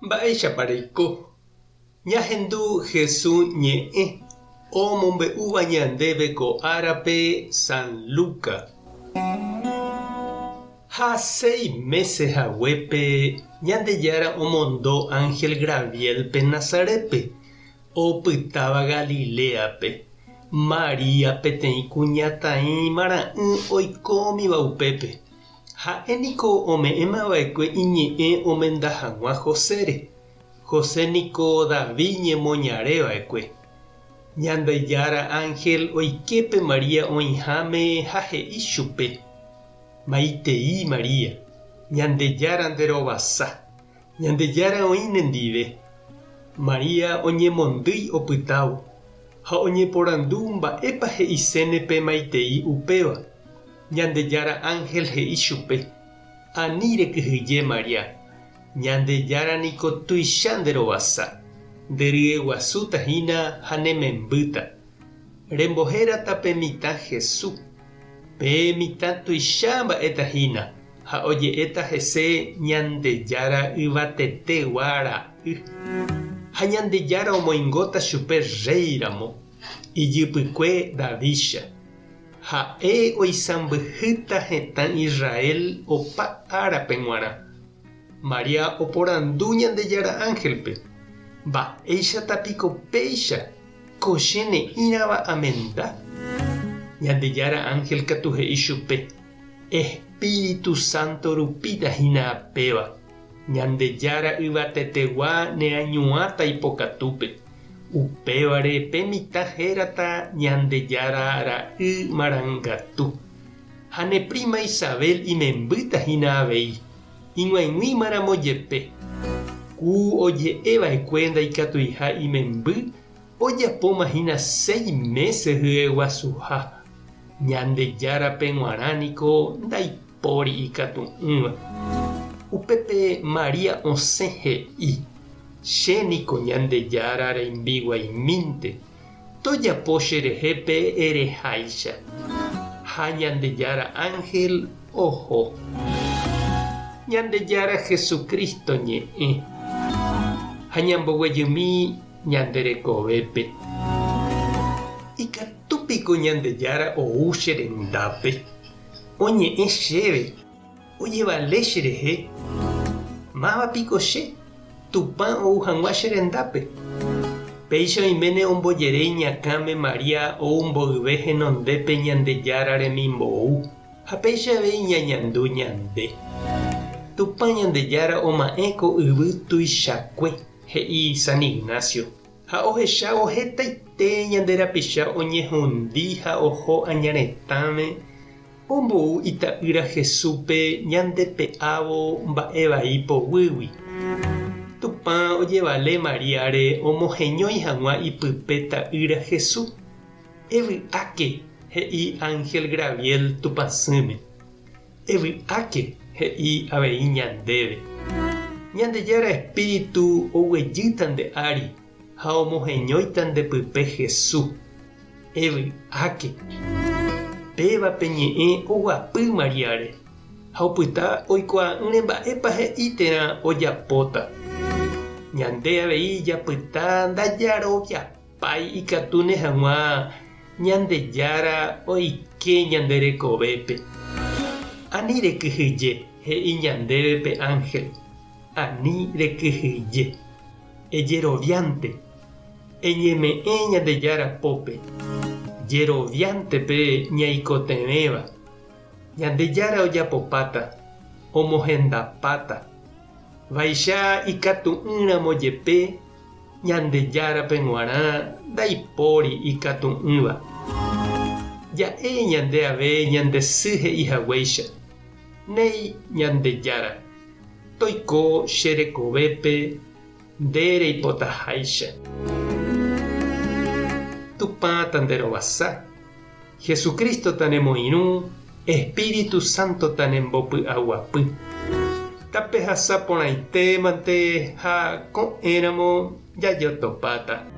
Mba'éichapareko. Ñahendu Jesús ñe'ẽ omombe'úva ñandéve ko árape San Luca. Ha 6 meses haguépe Ñandejára omondo Ángel Gabrielpe Nazaretpe, opytáva Galileape. María peteĩ kuñataĩ mara'ỹ oikómiva upépe. Ha'éniko ome'ẽmava'ekue iñe'ẽ omenda hag̃ua Josére. José niko David ñemoñareva'ekue. Ñandejára Ángel oikepe María oĩháme ha he'i chupe: Maitei María, Ñandejára nderovasa, Ñandejára oĩne ndive. María oñemondýi opytávo ha oñeporandu mba'épa he'isénepe maitei upéva. Ñandejára Ángel he'i chupe: Ani rekyhyje María, Ñandejára niko tuicha nderovasa, nderyeguasútahína ha nemembýta. Rembohérata pe mitã Jesús, pe mitã tuicha mba'etahína, ha oje'éta hese Ñandejára yvateteguara'y. Ha Ñandejára omoingóta chupe réiramo, ijypykue Davídcha. Ha'e oisãmbyhýta hetã Israel opa árape g̃uarã. María oporandu Ñandejára Ángelpe: Mba'éichatapiko péicha, ko che ne'írãva amenda. Ñandejára Ángel katu he'i chupe: Espíritu Santo rupítahína apéva. Ñandejára yvatetegua neañuãta ipokatúpe. Upévare pe mitã hérata Ñandejára ra'y marangatu. Ha ne prima Isabel imembýtahína avei, ig̃uaig̃uímaramo jepe. Ku oje'eva'ekue ndaikatuiha imemby ojapómahína 6 meses hyeguasuha. Ñandejárape g̃uarã niko ndaipóri ikatu'ỹva. Upépe María osẽ he'i: Che niko Ñandejára reimbiguaimínte, tojapo cherehépe ereháicha. Ha Ñandejára Ángel oho. Ñandejára Jesucristo ñe'ẽ ha ñamboguejymi ñanderekovépe. Ikatúpiko Ñandejára ou che rendápe, oñe'ẽ chéve, ojevale cherehe. Mávapiko che Tupã ou hag̃ua che rendápe. Péicha oiméne ombojerei ñakãme María ou mboyve henondépe Ñandejára remimbou, ha péichavei ñañandu ñande. Tupã Ñandejára oma'ẽko yvy tuichakue, he'i San Ignacio, ha ohechávo hetaite ñande rapicha oñehũndi ha oho añaretãme ombou ita'ýra Jesúspe ñandepe'ávo mba'evai povýgui. Tupã ojevale Mariáre omoheñói hag̃ua ipype ta'ýra Jesús. Evy'áke, he'i Ángel Gabriel tupãsýme. Evy'áke, he'i avei ñandéve. Ñandejára Espíritu oguejýta nde ári ha omoheñóita ndepype Jesús. Evy'áke. Pévape ñe'ẽ oguapy Mariáre ha opyta oikuaa'ỹre mba'épa he'ítera ojapóta. Ñande avei japyta ndajaroviapai ikatúne hag̃ua Ñandejára oike ñanderekovépe. Ani rekyhyje, he'i ñandévepe Ángel. Ani rekyhyje. Ejeroviánte. Eñeme'ẽ Ñandejára pópe. Jeroviántepe ñaikotevẽva. Ñandejára ojapopáta, omohendapáta. Vaicha ikatu'ỹramo jepe Ñandejárape g̃uarã ndaipóri ikatu'ỹva. Ja'e ñande ave ñandesy he'i hag̃uáicha: Néi Ñandejára, toiko cherekovépe ndereipotaháicha. Tupã tanderovasa, Jesucristo tanemoirũ, Espíritu Santo tanembopy'aguapy. Tape hasa porãitémante ha ko'ẽramo jajotopáta.